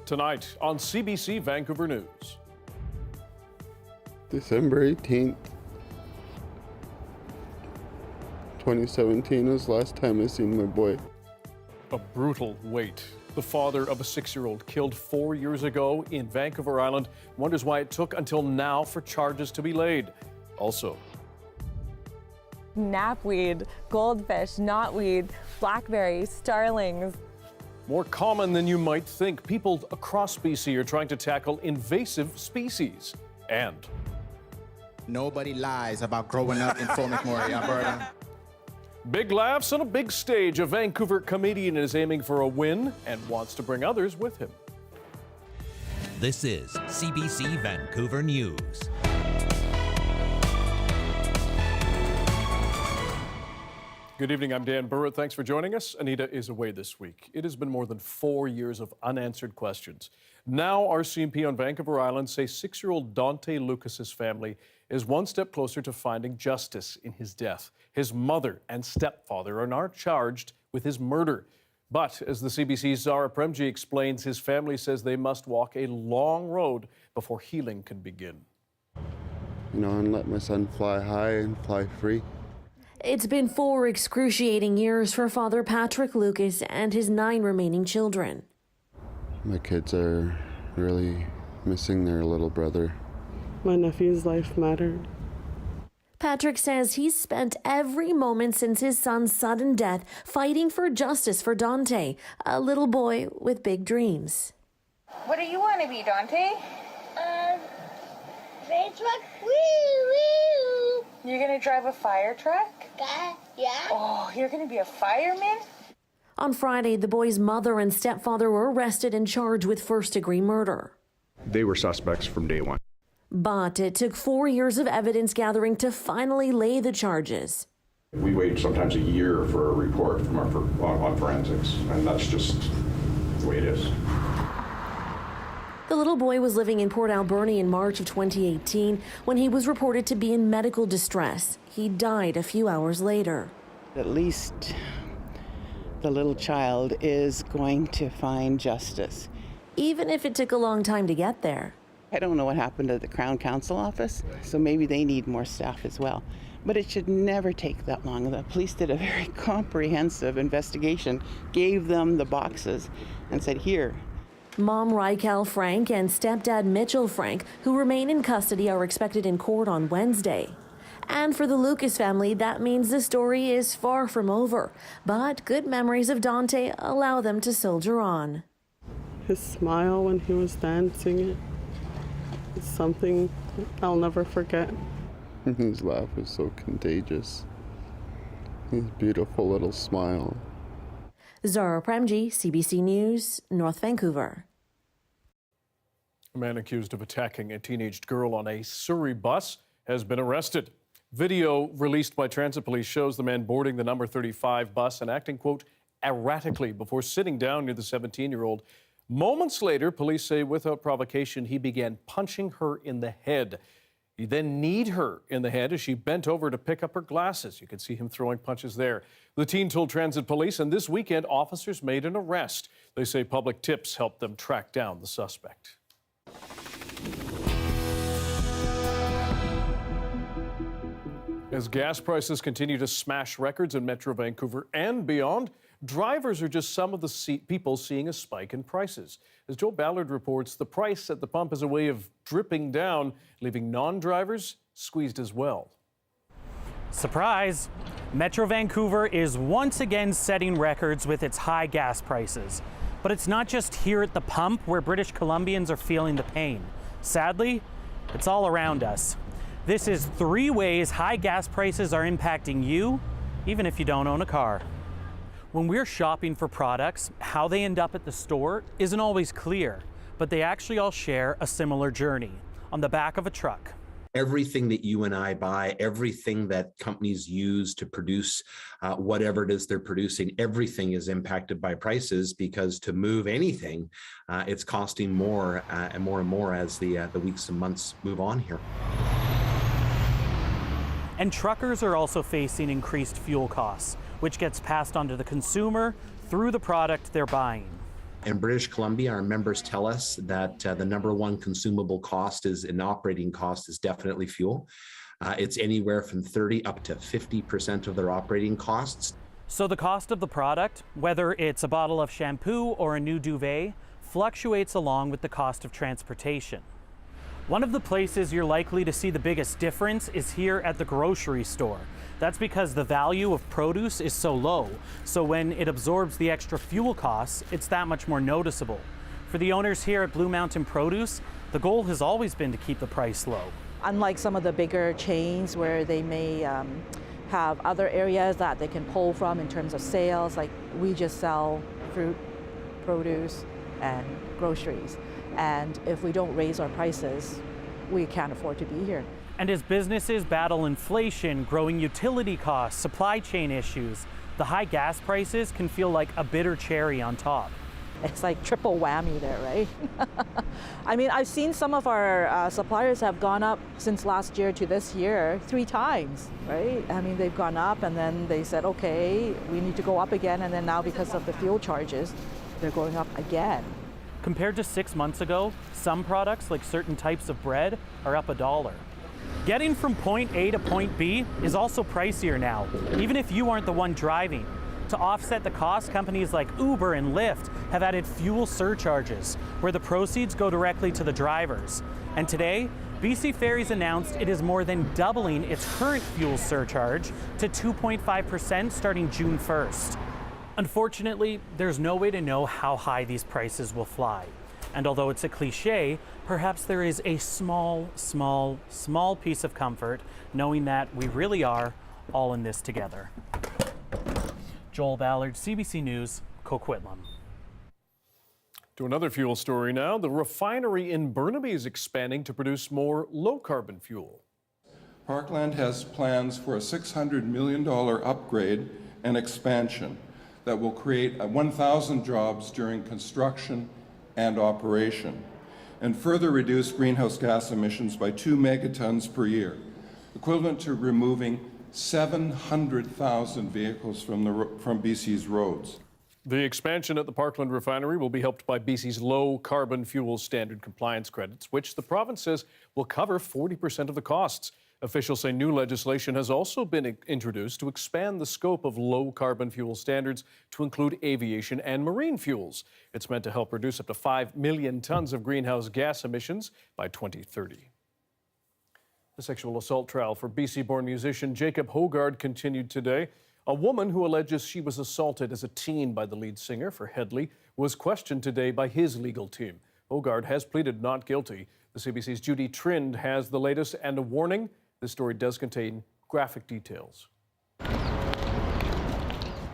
tonight on CBC Vancouver News. December 18th, 2017 was the last time I seen my boy. A brutal wait. The father of a 6-year-old killed 4 years ago in Vancouver Island wonders why it took until now for charges to be laid. Also, knapweed, goldfish, knotweed, blackberries, starlings. more common than you might think. People across BC are trying to tackle invasive species. And nobody lies about growing up in Fort McMurray, Alberta. big laughs on a big stage. A Vancouver comedian is aiming for a win and wants to bring others with him. This is CBC Vancouver News. Good evening, I'm Dan Burritt. Thanks for joining us. Anita is away this week. It has been more than 4 years of unanswered questions. Now RCMP on Vancouver Island say 6-year-old Dante Lucas's family is one step closer to finding justice in his death. His mother and stepfather are now charged with his murder. But as the CBC's Zara Premji explains, his family says they must walk a long road before healing can begin. You know, and let my son fly high and fly free. It's been 4 excruciating years for Father Patrick Lucas and his 9 remaining children. My kids are really missing their little brother. My nephew's life mattered. Patrick says he's spent every moment since his son's sudden death fighting for justice for Dante, a little boy with big dreams. What do you want to be, Dante? Fire truck. Woo, woo. You're going to drive a fire truck? Yeah. Oh, you're going to be a fireman? On Friday, the boy's mother and stepfather were arrested and charged with first-degree murder. They were suspects from day one. But it took 4 years of evidence gathering to finally lay the charges. We wait sometimes a year for a report from on forensics, and that's just the way it is. The little boy was living in Port Alberni in March of 2018 when he was reported to be in medical distress. He died a few hours later. At least the little child is going to find justice. Even if it took a long time to get there. I don't know what happened at the Crown Council office, so maybe they need more staff as well. But it should never take that long. The police did a very comprehensive investigation, gave them the boxes, and said, here. Mom Raquel Frank and stepdad Mitchell Frank, who remain in custody, are expected in court on Wednesday. And for the Lucas family, that means the story is far from over. But good memories of Dante allow them to soldier on. His smile when he was dancing is something I'll never forget. His laugh is so contagious. His beautiful little smile. Zara Premji, CBC News, North Vancouver. A man accused of attacking a teenage girl on a Surrey bus has been arrested. Video released by transit police shows the man boarding the number 35 bus and acting, quote, erratically before sitting down near the 17-year-old. Moments later, police say without provocation, he began punching her in the head. He then kneed her in the head as she bent over to pick up her glasses. You can see him throwing punches there. The teen told transit police, and this weekend, officers made an arrest. They say public tips helped them track down the suspect. As gas prices continue to smash records in Metro Vancouver and beyond, drivers are just some of the people seeing a spike in prices. As Joe Ballard reports, the price at the pump is a way of dripping down, leaving non-drivers squeezed as well. Surprise! Metro Vancouver is once again setting records with its high gas prices. But it's not just here at the pump where British Columbians are feeling the pain. Sadly, it's all around us. This is 3 ways high gas prices are impacting you, even if you don't own a car. When we're shopping for products, how they end up at the store isn't always clear, but they actually all share a similar journey on the back of a truck. Everything that you and I buy, everything that companies use to produce whatever it is they're producing, everything is impacted by prices, because to move anything, it's costing more and more as the weeks and months move on here. And truckers are also facing increased fuel costs, which gets passed on to the consumer through the product they're buying. In British Columbia, our members tell us that the number one consumable cost in operating cost is definitely fuel. It's anywhere from 30 up to 50% of their operating costs. So the cost of the product, whether it's a bottle of shampoo or a new duvet, fluctuates along with the cost of transportation. One of the places you're likely to see the biggest difference is here at the grocery store. That's because the value of produce is so low, so when it absorbs the extra fuel costs, it's that much more noticeable. For the owners here at Blue Mountain Produce, the goal has always been to keep the price low. Unlike some of the bigger chains where they may have other areas that they can pull from in terms of sales, like we just sell fruit, produce, and groceries. And if we don't raise our prices, we can't afford to be here. And as businesses battle inflation, growing utility costs, supply chain issues, the high gas prices can feel like a bitter cherry on top. It's like triple whammy there, right? I mean, I've seen some of our suppliers have gone up since last year to this year 3 times, right? I mean, they've gone up and then they said, okay, we need to go up again. And then now because of the fuel charges, they're going up again. Compared to 6 months ago, some products, like certain types of bread, are up $1. Getting from point A to point B is also pricier now, even if you aren't the one driving. To offset the cost, companies like Uber and Lyft have added fuel surcharges, where the proceeds go directly to the drivers. And today, BC Ferries announced it is more than doubling its current fuel surcharge to 2.5% starting June 1st. Unfortunately, there's no way to know how high these prices will fly. And although it's a cliche, perhaps there is a small piece of comfort knowing that we really are all in this together. Joel Ballard, CBC News, Coquitlam. To another fuel story now. The refinery in Burnaby is expanding to produce more low-carbon fuel. Parkland has plans for a $600 million upgrade and expansion that will create 1,000 jobs during construction and operation, and further reduce greenhouse gas emissions by 2 megatons per year, equivalent to removing 700,000 vehicles from BC's roads. The expansion at the Parkland refinery will be helped by BC's low carbon fuel standard compliance credits, which the province says will cover 40% of the costs. Officials say new legislation has also been introduced to expand the scope of low carbon fuel standards to include aviation and marine fuels. It's meant to help reduce up to 5 million tons of greenhouse gas emissions by 2030. The sexual assault trial for BC-born musician Jacob Hogard continued today. A woman who alleges she was assaulted as a teen by the lead singer for Headley was questioned today by his legal team. Hogard has pleaded not guilty. The CBC's Judy Trind has the latest and a warning. This story does contain graphic details.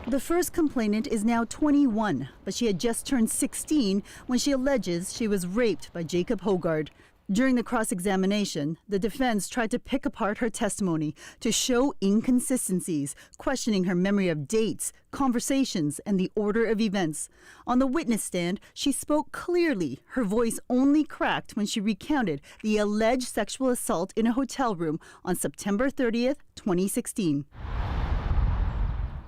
The first complainant is now 21, but she had just turned 16 when she alleges she was raped by Jacob Hogard. During the cross-examination, the defense tried to pick apart her testimony to show inconsistencies, questioning her memory of dates, conversations, and the order of events. On the witness stand, she spoke clearly. Her voice only cracked when she recounted the alleged sexual assault in a hotel room on September 30th, 2016.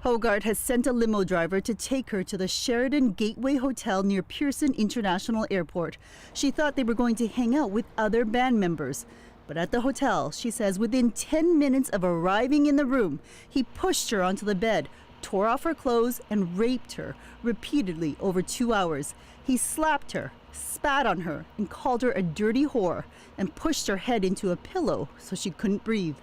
Hogard has sent a limo driver to take her to the Sheraton Gateway Hotel near Pearson International Airport. She thought they were going to hang out with other band members. But at the hotel, she says within 10 minutes of arriving in the room, he pushed her onto the bed, tore off her clothes, and raped her repeatedly over 2 hours. He slapped her, spat on her, and called her a dirty whore, and pushed her head into a pillow so she couldn't breathe.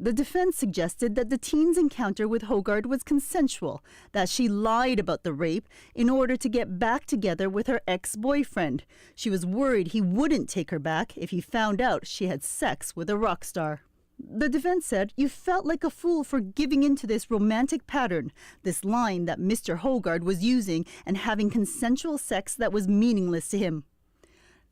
The defense suggested that the teen's encounter with Hogard was consensual, that she lied about the rape in order to get back together with her ex-boyfriend. She was worried he wouldn't take her back if he found out she had sex with a rock star. The defense said, "You felt like a fool for giving into this romantic pattern," this line that Mr. Hogard was using and having consensual sex that was meaningless to him.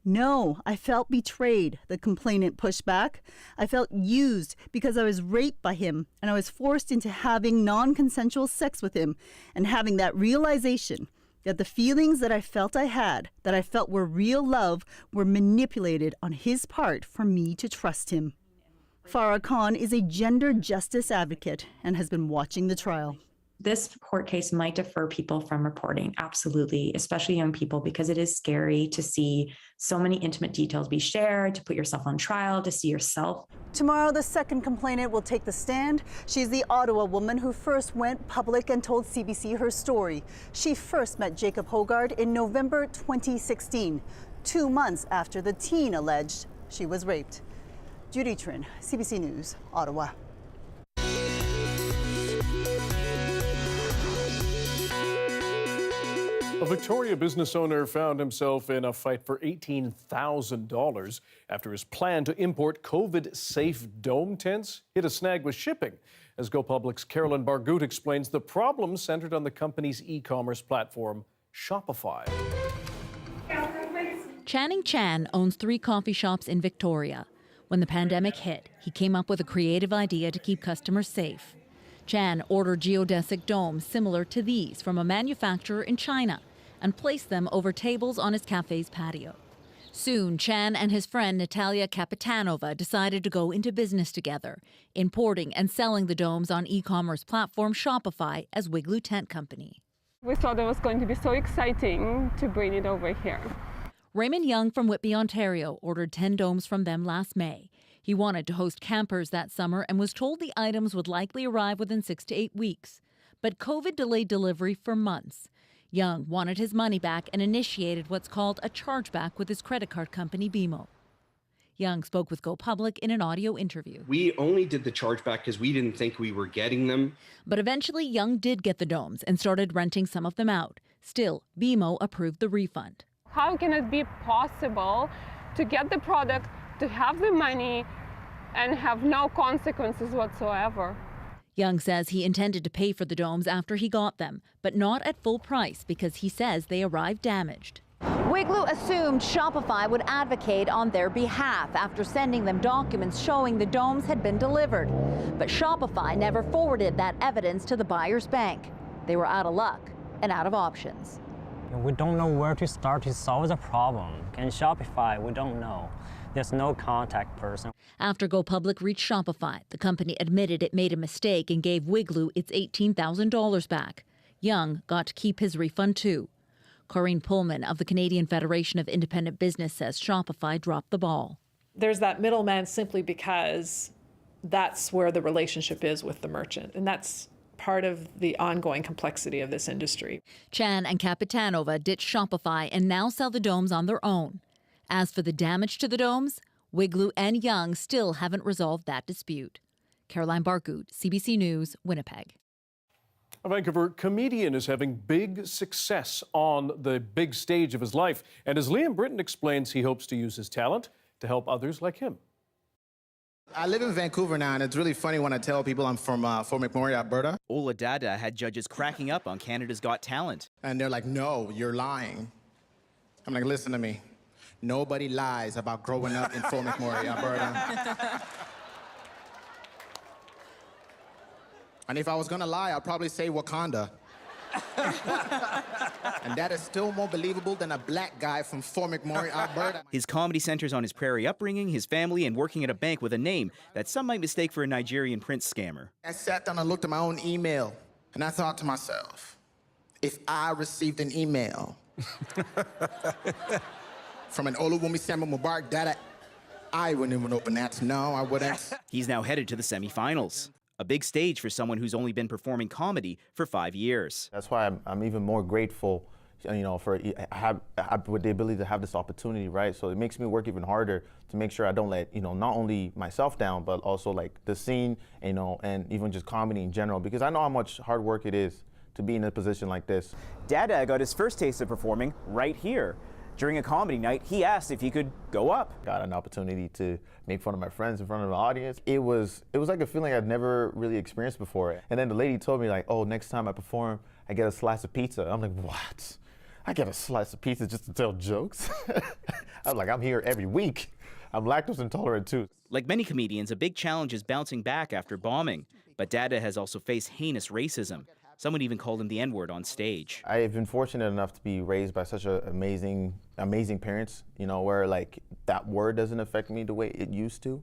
"No, I felt betrayed," the complainant pushed back. "I felt used because I was raped by him and I was forced into having non-consensual sex with him, and having that realization that the feelings that I felt I had, that I felt were real love, were manipulated on his part for me to trust him." Farah Khan is a gender justice advocate and has been watching the trial. This court case might deter people from reporting, absolutely, especially young people, because it is scary to see so many intimate details be shared, to put yourself on trial, to see yourself. Tomorrow, the second complainant will take the stand. She's the Ottawa woman who first went public and told CBC her story. She first met Jacob Hogard in November 2016, 2 months after the teen alleged she was raped. Judy Trin, CBC News, Ottawa. A Victoria business owner found himself in a fight for $18,000 after his plan to import COVID-safe dome tents hit a snag with shipping. As GoPublic's Carolyn Bargout explains, the problem centered on the company's e-commerce platform, Shopify. Channing Chan owns 3 coffee shops in Victoria. When the pandemic hit, he came up with a creative idea to keep customers safe. Chan ordered geodesic domes similar to these from a manufacturer in China and placed them over tables on his cafe's patio. Soon, Chan and his friend Natalia Kapitanova decided to go into business together, importing and selling the domes on e-commerce platform Shopify as Wigloo Tent Company. We thought it was going to be so exciting to bring it over here. Raymond Young from Whitby, Ontario, ordered 10 domes from them last May. He wanted to host campers that summer and was told the items would likely arrive within 6 to 8 weeks. But COVID delayed delivery for months. Young wanted his money back and initiated what's called a chargeback with his credit card company, BMO. Young spoke with GoPublic in an audio interview. We only did the chargeback because we didn't think we were getting them. But eventually, Young did get the domes and started renting some of them out. Still, BMO approved the refund. How can it be possible to get the product, to have the money, and have no consequences whatsoever? Young says he intended to pay for the domes after he got them, but not at full price because he says they arrived damaged. Wigloo assumed Shopify would advocate on their behalf after sending them documents showing the domes had been delivered. But Shopify never forwarded that evidence to the buyer's bank. They were out of luck and out of options. We don't know where to start to solve the problem. And Shopify, we don't know. There's no contact person. After GoPublic reached Shopify, the company admitted it made a mistake and gave Wigloo its $18,000 back. Young got to keep his refund too. Corinne Pullman of the Canadian Federation of Independent Business says Shopify dropped the ball. There's that middleman simply because that's where the relationship is with the merchant, and that's part of the ongoing complexity of this industry. Chan and Kapitanova ditched Shopify and now sell the domes on their own. As for the damage to the domes, Wigloo and Young still haven't resolved that dispute. Caroline Bargout, CBC News, Winnipeg. A Vancouver comedian is having big success on the big stage of his life. And as Liam Britton explains, he hopes to use his talent to help others like him. I live in Vancouver now, and it's really funny when I tell people I'm from Fort McMurray, Alberta. Ola Dada had judges cracking up on Canada's Got Talent. And they're like, no, you're lying. I'm like, listen to me. Nobody lies about growing up in Fort McMurray, Alberta. And if I was gonna lie, I'd probably say Wakanda. And that is still more believable than a black guy from Fort McMurray, Alberta. His comedy centers on his prairie upbringing, his family, and working at a bank with a name that some might mistake for a Nigerian prince scammer. I sat down and looked at my own email, and I thought to myself, if I received an email from an Oluwumi Samuel Mubarak, that I wouldn't even open that. No, I wouldn't. He's now headed to the semifinals. A big stage for someone who's only been performing comedy for 5 years. That's why I'm even more grateful, for with the ability to have this opportunity, right? So it makes me work even harder to make sure I don't let, not only myself down, but also like the scene, and even just comedy in general, because I know how much hard work it is to be in a position like this. Dada got his first taste of performing right here. During a comedy night, he asked if he could go up. Got an opportunity to make fun of my friends in front of an audience. It was like a feeling I'd never really experienced before. And then the lady told me like, oh, next time I perform, I get a slice of pizza. I'm like, what? I get a slice of pizza just to tell jokes? I was like, I'm here every week. I'm lactose intolerant too. Like many comedians, a big challenge is bouncing back after bombing. But Dada has also faced heinous racism. Someone even called him the N-word on stage. I've been fortunate enough to be raised by such amazing parents, where like that word doesn't affect me the way it used to.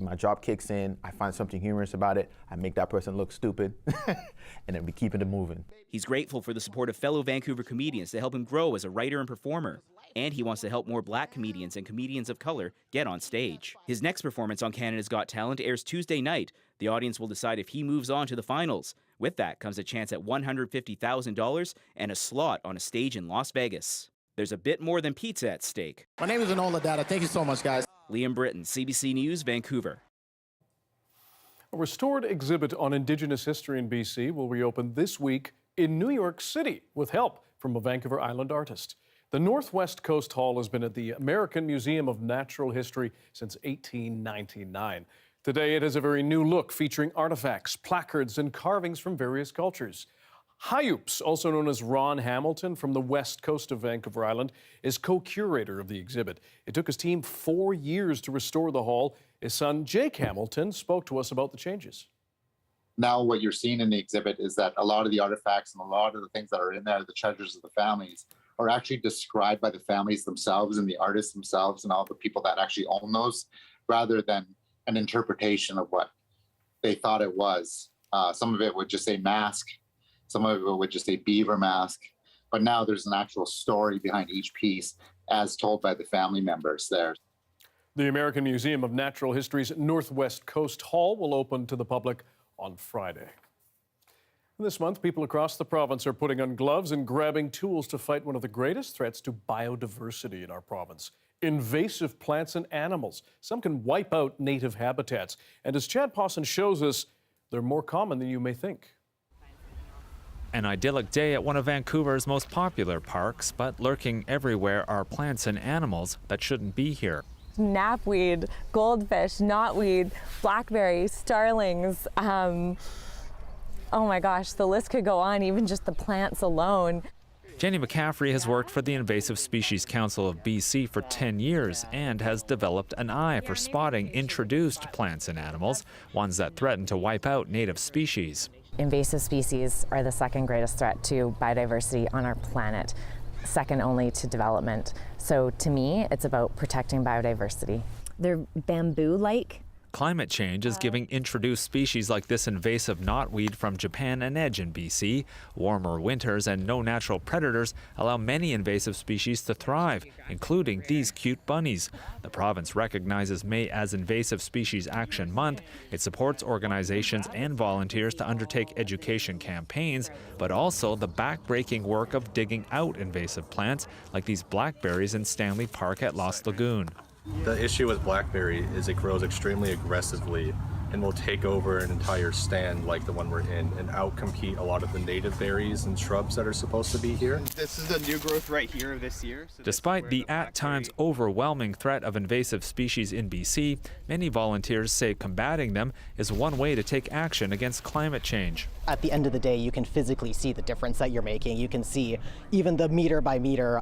My job kicks in, I find something humorous about it, I make that person look stupid, and then we keep it moving. He's grateful for the support of fellow Vancouver comedians to help him grow as a writer and performer. And he wants to help more Black comedians and comedians of color get on stage. His next performance on Canada's Got Talent airs Tuesday night. The audience will decide if he moves on to the finals. With that comes a chance at $150,000 and a slot on a stage in Las Vegas. There's a bit more than pizza at stake. My name is Enola Data. Thank you so much, guys. Liam Britton, CBC News, Vancouver. A restored exhibit on Indigenous history in BC will reopen this week in New York City with help from a Vancouver Island artist. The Northwest Coast Hall has been at the American Museum of Natural History since 1899. Today it has a very new look featuring artifacts, placards, and carvings from various cultures. Hayups, also known as Ron Hamilton from the west coast of Vancouver Island, is co-curator of the exhibit. It took his team 4 years to restore the hall. His son, Jake Hamilton, spoke to us about the changes. Now what you're seeing in the exhibit is that a lot of the artifacts and a lot of the things that are in there, the treasures of the families, are actually described by the families themselves and the artists themselves and all the people that actually own those, rather than an interpretation of what they thought it was. Some of it would just say mask, some of it would just say beaver mask, but now there's an actual story behind each piece as told by the family members there. The American Museum of Natural History's Northwest Coast Hall will open to the public on Friday. This month, people across the province are putting on gloves and grabbing tools to fight one of the greatest threats to biodiversity in our province: invasive plants and animals. Some can wipe out native habitats. And as Chad Pawson shows us, they're more common than you may think. An idyllic day at one of Vancouver's most popular parks, but lurking everywhere are plants and animals that shouldn't be here. Knapweed, goldfish, knotweed, blackberries, starlings. Oh my gosh, the list could go on, even just the plants alone. Jenny McCaffrey has worked for the Invasive Species Council of BC for 10 years and has developed an eye for spotting introduced plants and animals, ones that threaten to wipe out native species. Invasive species are the second greatest threat to biodiversity on our planet, second only to development. So to me, it's about protecting biodiversity. They're bamboo-like. Climate change is giving introduced species like this invasive knotweed from Japan an edge in BC. Warmer winters and no natural predators allow many invasive species to thrive, including these cute bunnies. The province recognizes May as Invasive Species Action Month. It supports organizations and volunteers to undertake education campaigns, but also the back-breaking work of digging out invasive plants like these blackberries in Stanley Park at Lost Lagoon. The issue with blackberry is it grows extremely aggressively and will take over an entire stand like the one we're in and outcompete a lot of the native berries and shrubs that are supposed to be here. This is the new growth right here this year. Despite the at times overwhelming threat of invasive species in BC, many volunteers say combating them is one way to take action against climate change. At the end of the day, you can physically see the difference that you're making. You can see even the meter by meter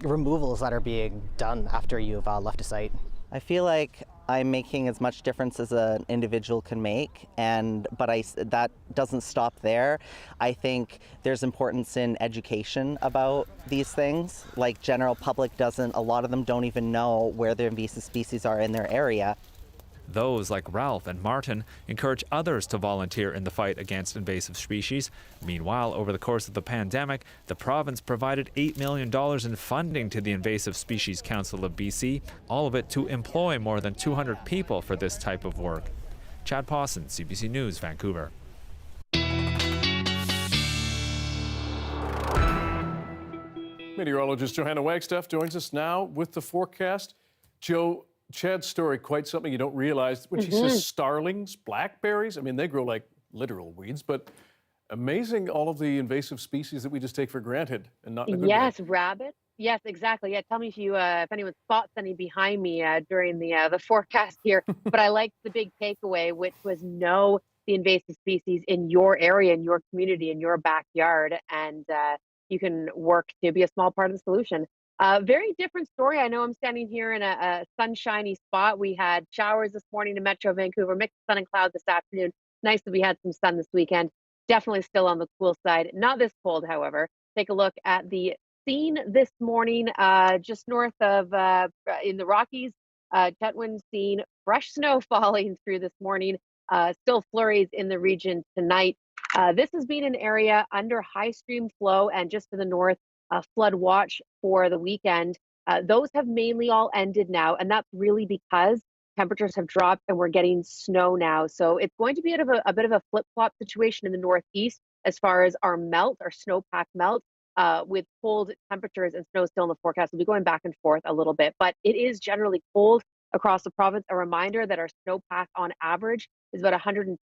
removals that are being done after you've left a site. I feel like I'm making as much difference as an individual can make, but that doesn't stop there. I think there's importance in education about these things. Like general public doesn't, a lot of them don't even know where the invasive species are in their area. Those, like Ralph and Martin, encourage others to volunteer in the fight against invasive species. Meanwhile, over the course of the pandemic, the province provided $8 million in funding to the Invasive Species Council of BC, all of it to employ more than 200 people for this type of work. Chad Pawson, CBC News, Vancouver. Meteorologist Johanna Wagstaffe joins us now with the forecast. Joe, Chad's story, quite something you don't realize. When she says starlings, blackberries, I mean, they grow like literal weeds, but amazing all of the invasive species that we just take for granted and not in a good way. Rabbit. Yes, exactly. Yeah, tell me if anyone spots any behind me during the forecast here. But I liked the big takeaway, which was know the invasive species in your area, in your community, in your backyard, and you can work to be a small part of the solution. Very different story. I know I'm standing here in a sunshiny spot. We had showers this morning in Metro Vancouver, mixed sun and cloud this afternoon. Nice that we had some sun this weekend. Definitely still on the cool side. Not this cold, however. Take a look at the scene this morning, just north of in the Rockies. Chetwynd scene fresh snow falling through this morning. Still flurries in the region tonight. This has been an area under high stream flow and just to the north, flood watch for the weekend. Those have mainly all ended now, and that's really because temperatures have dropped and we're getting snow now. So it's going to be a bit of a flip-flop situation in the northeast as far as our snowpack melt. With cold temperatures and snow still in the forecast. We'll be going back and forth a little bit, but it is generally cold across the province. A reminder that our snowpack on average is about 120%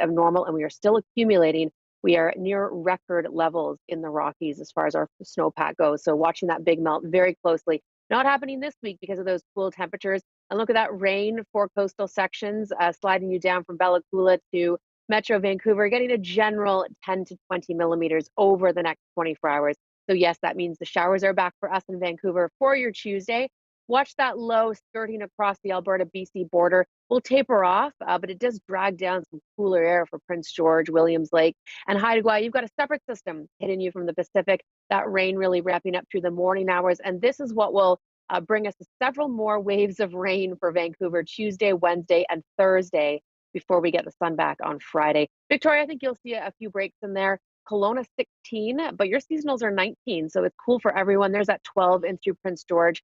of normal, and we are still accumulating. We are near record levels in the Rockies as far as our snowpack goes. So watching that big melt very closely. Not happening this week because of those cool temperatures. And look at that rain for coastal sections, sliding you down from Bella Coola to Metro Vancouver, getting a general 10 to 20 millimeters over the next 24 hours. So yes, that means the showers are back for us in Vancouver for your Tuesday. Watch that low skirting across the Alberta-BC border. We'll taper off, but it does drag down some cooler air for Prince George, Williams Lake, and Haida Gwaii. You've got a separate system hitting you from the Pacific. That rain really ramping up through the morning hours, and this is what will bring us several more waves of rain for Vancouver Tuesday, Wednesday, and Thursday before we get the sun back on Friday. Victoria, I think you'll see a few breaks in there. Kelowna 16, but your seasonals are 19, so it's cool for everyone. There's that 12 in through Prince George.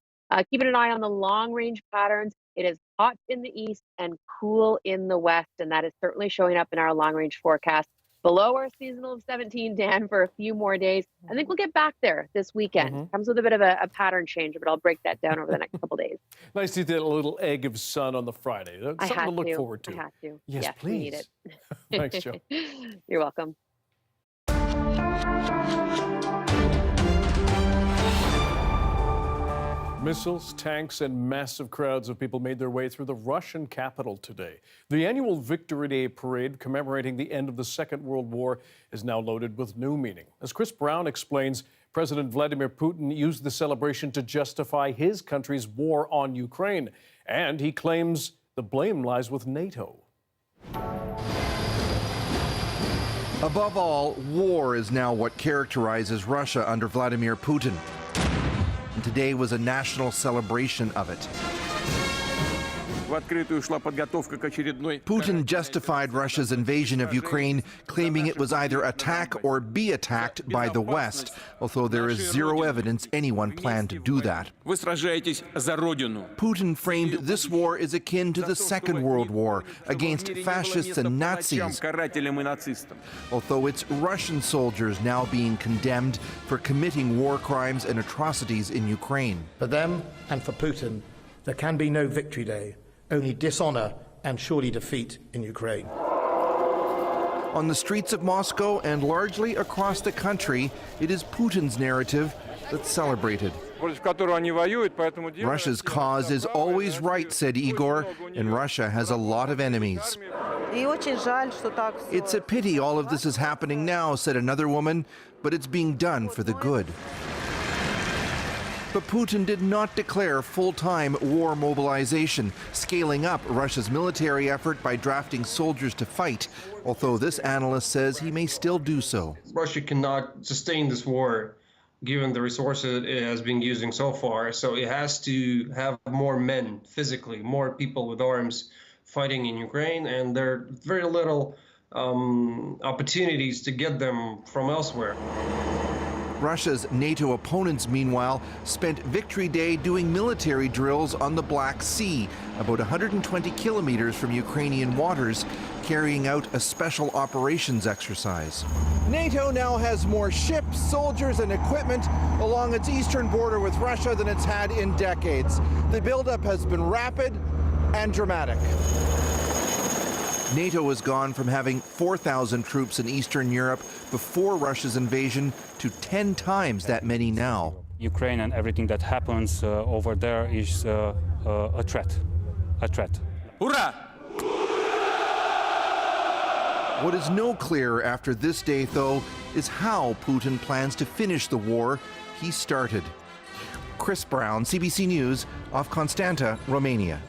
Keeping an eye on the long range patterns. It is hot in the east and cool in the west, and that is certainly showing up in our long range forecast. Below our seasonal of 17, Dan, for a few more days. I think we'll get back there this weekend. Comes with a bit of a pattern change, but I'll break that down over the next couple days. Nice to get a little egg of sun on the Friday. That's something to look forward to. I had to. Yes, we need please. it. Thanks, Joe. You're welcome. Missiles, tanks, and massive crowds of people made their way through the Russian capital today. The annual Victory Day parade commemorating the end of the Second World War is now loaded with new meaning. As Chris Brown explains, President Vladimir Putin used the celebration to justify his country's war on Ukraine, and he claims the blame lies with NATO. Above all, war is now what characterizes Russia under Vladimir Putin. And today was a national celebration of it. Putin justified Russia's invasion of Ukraine, claiming it was either attack or be attacked by the West, although there is zero evidence anyone planned to do that. Putin framed this war as akin to the Second World War against fascists and Nazis, although it's Russian soldiers now being condemned for committing war crimes and atrocities in Ukraine. For them and for Putin, there can be no Victory Day. Only dishonor and surely defeat in Ukraine. On the streets of Moscow and largely across the country, it is Putin's narrative that's celebrated. Russia's cause is always right, said Igor, and Russia has a lot of enemies. It's a pity all of this is happening now, said another woman, but it's being done for the good. But Putin did not declare full-time war mobilization, scaling up Russia's military effort by drafting soldiers to fight, although this analyst says he may still do so. Russia cannot sustain this war given the resources it has been using so far, so it has to have more men physically, more people with arms fighting in Ukraine, and there are very little opportunities to get them from elsewhere. Russia's NATO opponents, meanwhile, spent Victory Day doing military drills on the Black Sea, about 120 kilometers from Ukrainian waters, carrying out a special operations exercise. NATO now has more ships, soldiers, and equipment along its eastern border with Russia than it's had in decades. The buildup has been rapid and dramatic. NATO has gone from having 4,000 troops in Eastern Europe before Russia's invasion to 10 times that many now. Ukraine and everything that happens over there is a threat. A threat. Hurrah! What is no clearer after this day, though, is how Putin plans to finish the war he started. Chris Brown, CBC News, off Constanta, Romania.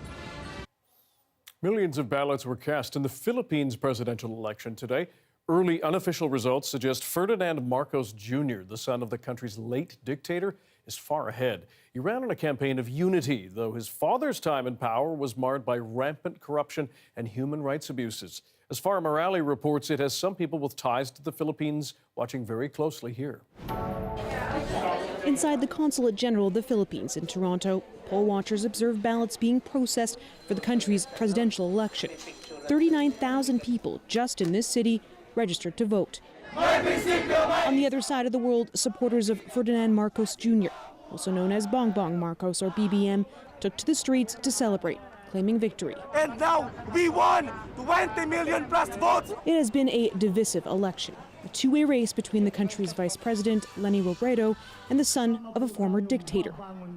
Millions of ballots were cast in the Philippines presidential election today. Early unofficial results suggest Ferdinand Marcos Jr., the son of the country's late dictator, is far ahead. He ran on a campaign of unity, though his father's time in power was marred by rampant corruption and human rights abuses. As Farah Morali reports, it has some people with ties to the Philippines watching very closely here. Inside the Consulate General of the Philippines in Toronto, poll watchers observe ballots being processed for the country's presidential election. 39,000 people just in this city registered to vote. On the other side of the world, supporters of Ferdinand Marcos Jr., also known as Bongbong Marcos or BBM, took to the streets to celebrate, claiming victory. And now we won 20 million plus votes. It has been a divisive election, a two-way race between the country's vice president, Leni Robredo, and the son of a former dictator.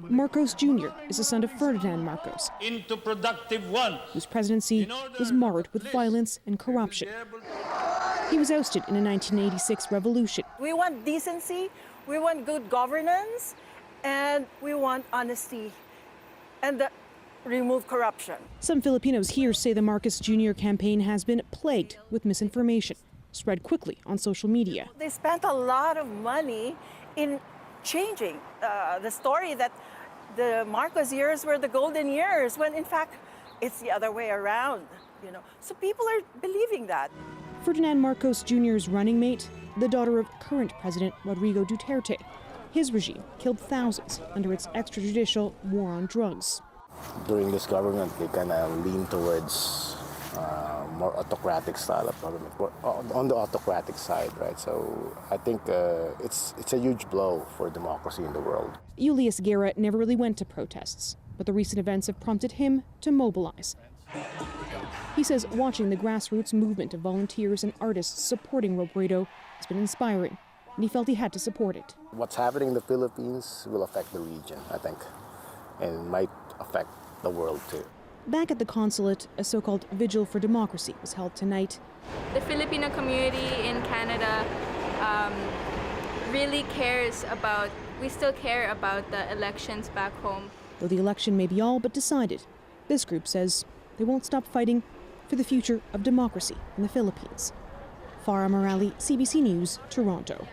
Marcos Jr. is the son of Ferdinand Marcos, Into productive one. whose presidency was marred with violence and corruption. He was ousted in a 1986 revolution. We want decency, we want good governance, and we want honesty, and remove corruption. Some Filipinos here say the Marcos Jr. campaign has been plagued with misinformation, spread quickly on social media. They spent a lot of money in changing the story that the Marcos years were the golden years, when in fact it's the other way around, you know. So people are believing that. Ferdinand Marcos Jr.'s running mate, the daughter of current President Rodrigo Duterte. His regime killed thousands under its extrajudicial war on drugs. During this government, they kind of lean towards more autocratic style of government, on the autocratic side, right? So I think it's a huge blow for democracy in the world. Julius Guerra never really went to protests, but the recent events have prompted him to mobilize. He says watching the grassroots movement of volunteers and artists supporting Robredo has been inspiring, and he felt he had to support it. What's happening in the Philippines will affect the region, I think, and might affect the world too. Back at the consulate, a so-called Vigil for Democracy was held tonight. The Filipino community in Canada really cares about, we still care about the elections back home. Though the election may be all but decided, this group says they won't stop fighting for the future of democracy in the Philippines. Farah Morali, CBC News, Toronto.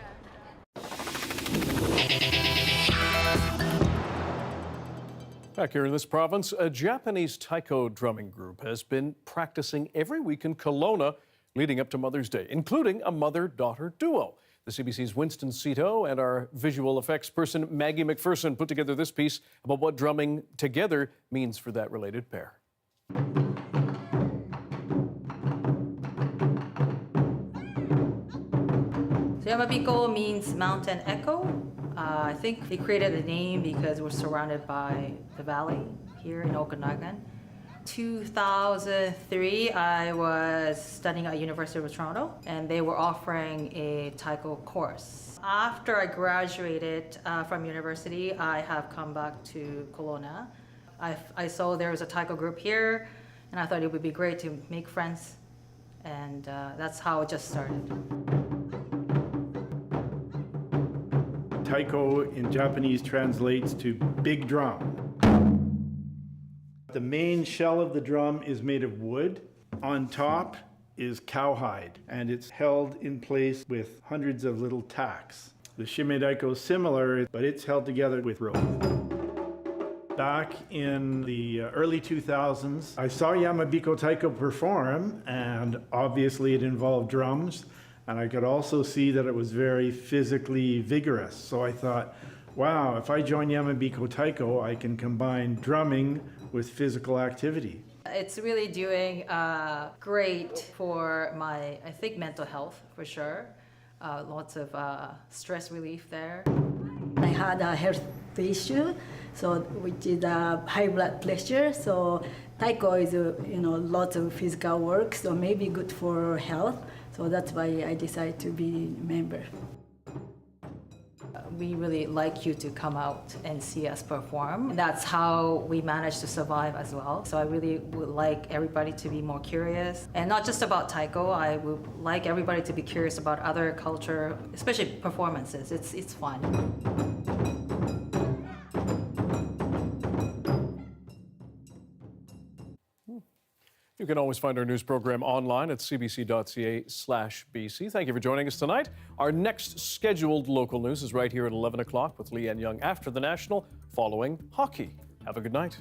Back here in this province, a Japanese Taiko drumming group has been practicing every week in Kelowna leading up to Mother's Day, including a mother-daughter duo. The CBC's Winston Cito and our visual effects person Maggie McPherson put together this piece about what drumming together means for that related pair. So Yamabiko means mountain echo. I think they created the name because we're surrounded by the valley here in Okanagan. 2003, I was studying at University of Toronto, and they were offering a Taiko course. After I graduated from university, I have come back to Kelowna. I saw there was a Taiko group here, and I thought it would be great to make friends, and that's how it just started. Taiko in Japanese translates to big drum. The main shell of the drum is made of wood. On top is cowhide, and it's held in place with hundreds of little tacks. The shimedaiko is similar, but it's held together with rope. Back in the early 2000s, I saw Yamabiko Taiko perform, and obviously it involved drums. And I could also see that it was very physically vigorous. So I thought, wow, if I join Yamabiko Taiko, I can combine drumming with physical activity. It's really doing great for my, I think, mental health for sure. Lots of stress relief there. I had a health issue, so which is high blood pressure. So Taiko is lots of physical work, so maybe good for health. So that's why I decided to be a member. We really like you to come out and see us perform. And that's how we manage to survive as well. So I really would like everybody to be more curious. And not just about Taiko, I would like everybody to be curious about other culture, especially performances. It's fun. You can always find our news program online at cbc.ca/BC. Thank you for joining us tonight. Our next scheduled local news is right here at 11 o'clock with Leanne Young after the National, following hockey. Have a good night.